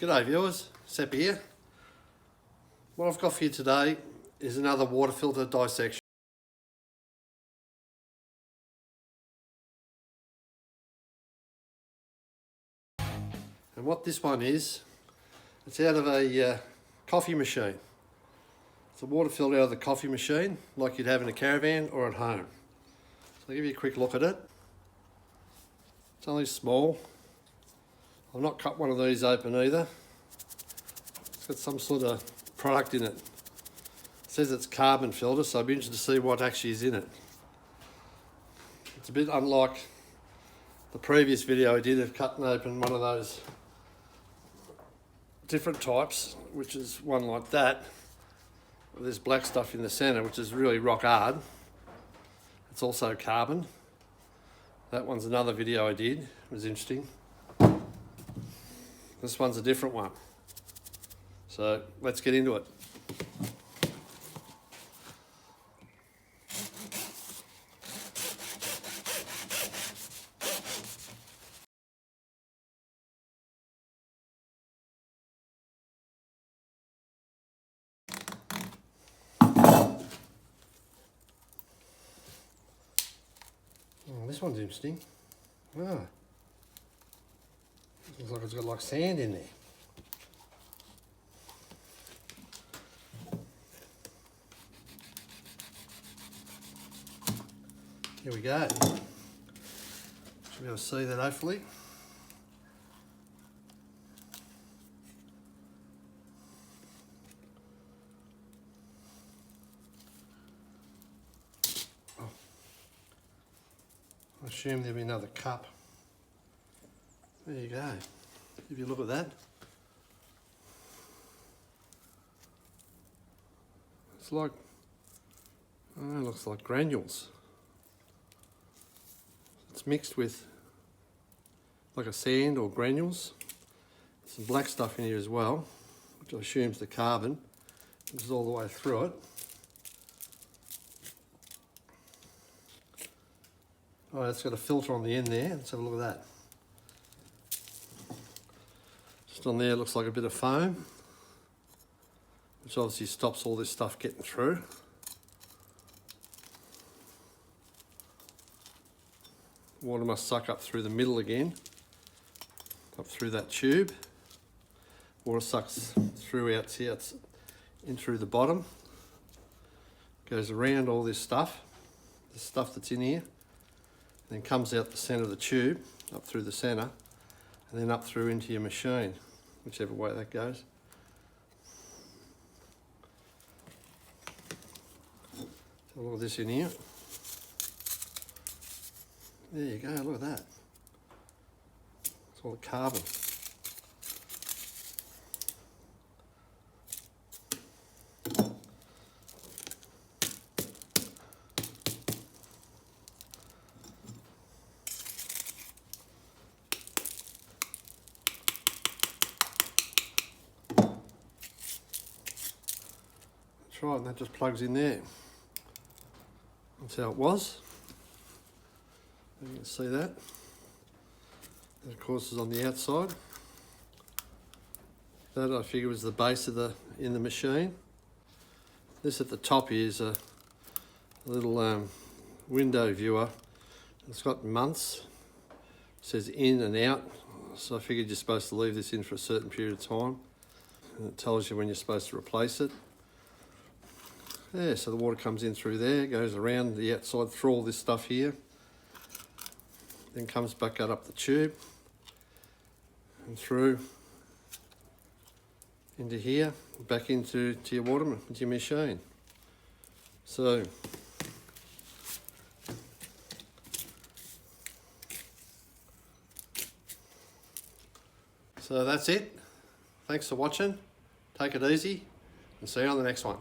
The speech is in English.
G'day viewers, Sep here. What I've got for you today is another water filter dissection. And what this one is, it's out of a coffee machine. It's a water filter out of the coffee machine, like you'd have in a caravan or at home. So I'll give you a quick look at it. It's only small. I've not cut one of these open either. It's got some sort of product in it. It says it's carbon filter, so I'd be interested to see what actually is in it. It's a bit unlike the previous video I did of cutting open one of those different types, which is one like that. There's black stuff in the centre, which is really rock hard. It's also carbon. That one's another video I did. It was interesting. This one's a different one. So let's get into it. This one's interesting. Ah. Looks like it's got like sand in there. Here we go. Should be able to see that hopefully. Oh. I assume there'll be another cup. There you go. If you look at that. It's like, it looks like granules. It's mixed with like a sand or granules. There's some black stuff in here as well, which I assume is the carbon, which is all the way through it. Oh, it's got a filter on the end there. Let's have a look at that. Just on there, it looks like a bit of foam, which obviously stops all this stuff getting through. Water must suck up through the middle again, up through that tube. Water sucks through out in through the bottom, goes around all this stuff that's in here, and then comes out the centre of the tube, up through the centre, and then up through into your machine, whichever way that goes. So look at this in here. There you go, look at that. It's all the carbon. That's right, and that just plugs in there. That's how it was. You can see that. That of course is on the outside. That I figure was the base of in the machine. This at the top here is a little window viewer. It's got months. It says in and out. So I figured you're supposed to leave this in for a certain period of time. And it tells you when you're supposed to replace it. Yeah, so the water comes in through there, goes around the outside through all this stuff here. Then comes back out up the tube and through into here, back into your water, into your machine. So that's it. Thanks for watching. Take it easy and see you on the next one.